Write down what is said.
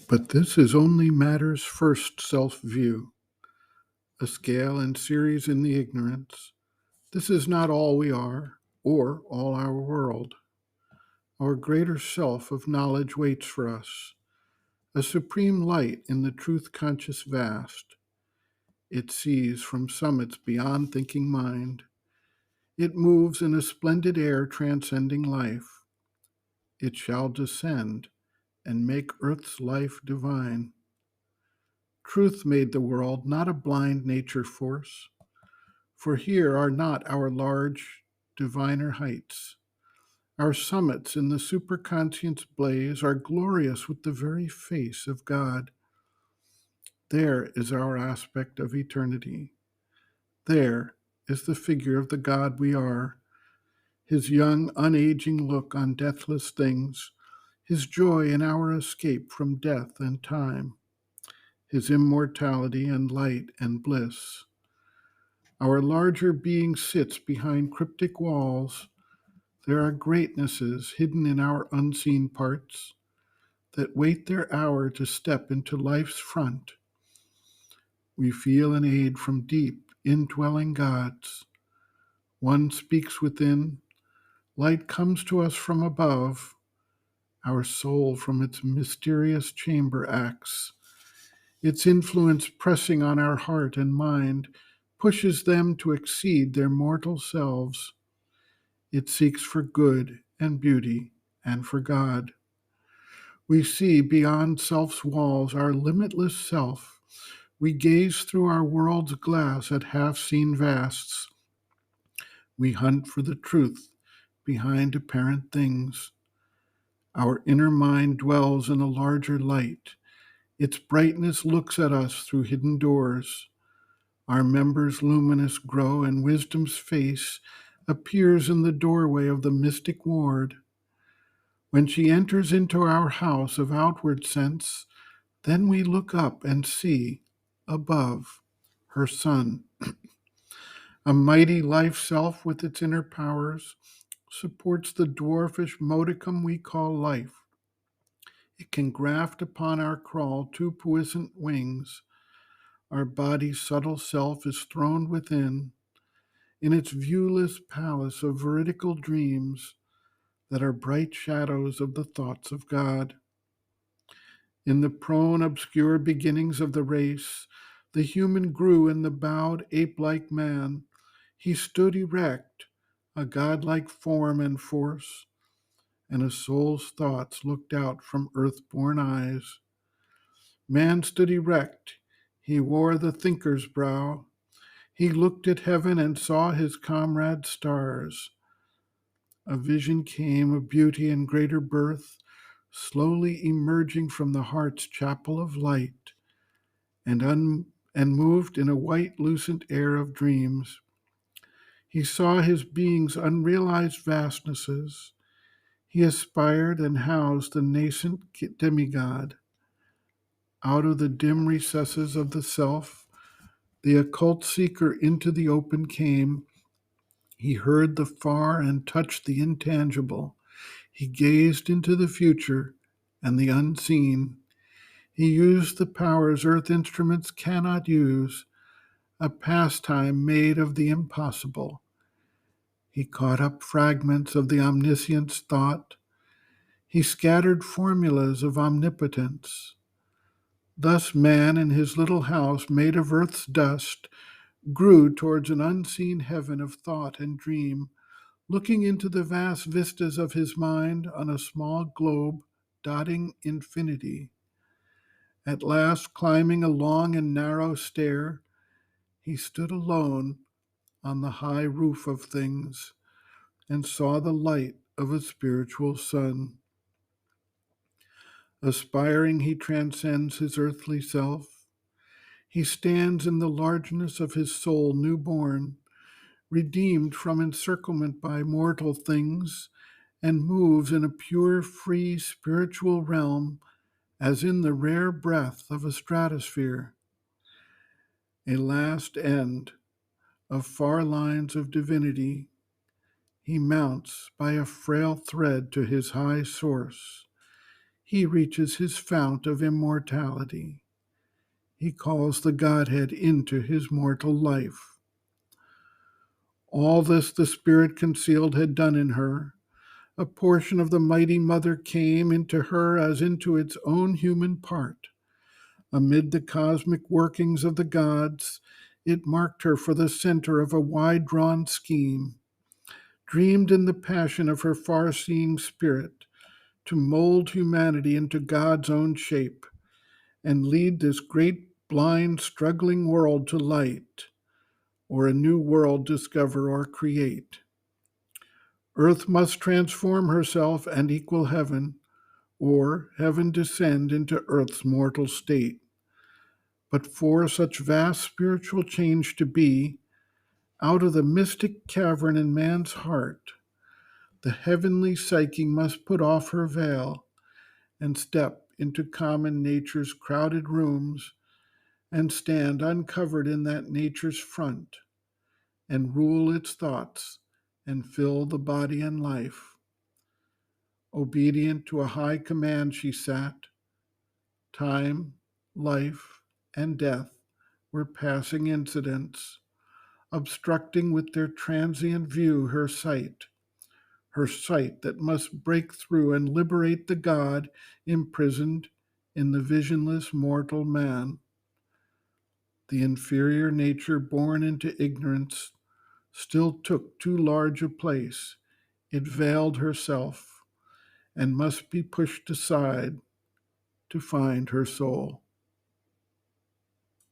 But this is only matter's first self-view, a scale and series in the ignorance. This is not all we are, or all our world. Our greater self of knowledge waits for us, a supreme light in the truth-conscious vast. It sees from summits beyond thinking mind. It moves in a splendid air transcending life. It shall descend and make earth's life divine. Truth made the world, not a blind nature force, for here are not our large, diviner heights. Our summits in the superconscience blaze are glorious with the very face of God. There is our aspect of eternity. There is the figure of the God we are, his young, unaging look on deathless things, his joy in our escape from death and time, his immortality and light and bliss. Our larger being sits behind cryptic walls. There are greatnesses hidden in our unseen parts that wait their hour to step into life's front. We feel an aid from deep, indwelling gods. One speaks within, light comes to us from above. Our soul from its mysterious chamber acts. Its influence pressing on our heart and mind pushes them to exceed their mortal selves. It seeks for good and beauty and for God. We see beyond self's walls our limitless self. We gaze through our world's glass at half-seen vasts. We hunt for the truth behind apparent things. Our inner mind dwells in a larger light. Its brightness looks at us through hidden doors. Our members luminous grow, and wisdom's face appears in the doorway of the mystic ward. When she enters into our house of outward sense, then we look up and see, above, her Son. A mighty life self with its inner powers supports the dwarfish modicum we call life. It can graft upon our crawl two puissant wings. Our body's subtle self is throned within, in its viewless palace of veridical dreams that are bright shadows of the thoughts of God. In the prone, obscure beginnings of the race, the human grew in the bowed, ape-like man. He stood erect, a godlike form and force, and a soul's thoughts looked out from earth-born eyes. Man stood erect, he wore the thinker's brow. He looked at heaven and saw his comrade stars. A vision came of beauty and greater birth, slowly emerging from the heart's chapel of light, and moved in a white, lucent air of dreams. He saw his being's unrealized vastnesses. He aspired and housed the nascent demigod. Out of the dim recesses of the self, the occult seeker into the open came. He heard the far and touched the intangible. He gazed into the future and the unseen. He used the powers earth instruments cannot use, a pastime made of the impossible. He caught up fragments of the omniscient's thought. He scattered formulas of omnipotence. Thus man in his little house made of earth's dust grew towards an unseen heaven of thought and dream, looking into the vast vistas of his mind on a small globe dotting infinity. At last, climbing a long and narrow stair, he stood alone on the high roof of things and saw the light of a spiritual sun. Aspiring, he transcends his earthly self. He stands in the largeness of his soul newborn, redeemed from encirclement by mortal things, and moves in a pure, free spiritual realm as in the rare breath of a stratosphere. A last end of far lines of divinity, he mounts by a frail thread to his high source. he reaches his fount of immortality. He calls the Godhead into his mortal life. All this the Spirit concealed had done in her. A portion of the mighty Mother came into her as into its own human part. Amid the cosmic workings of the gods, it marked her for the center of a wide-drawn scheme, dreamed in the passion of her far-seeing spirit to mold humanity into God's own shape and lead this great, blind, struggling world to light, or a new world discover or create. Earth must transform herself and equal heaven, or heaven descend into earth's mortal state. But for such vast spiritual change to be, out of the mystic cavern in man's heart, the heavenly psyche must put off her veil and step into common nature's crowded rooms and stand uncovered in that nature's front and rule its thoughts and fill the body and life. Obedient to a high command she sat. Time, life, and death were passing incidents, obstructing with their transient view her sight that must break through and liberate the God imprisoned in the visionless mortal man. The inferior nature born into ignorance still took too large a place. It veiled herself and must be pushed aside to find her soul.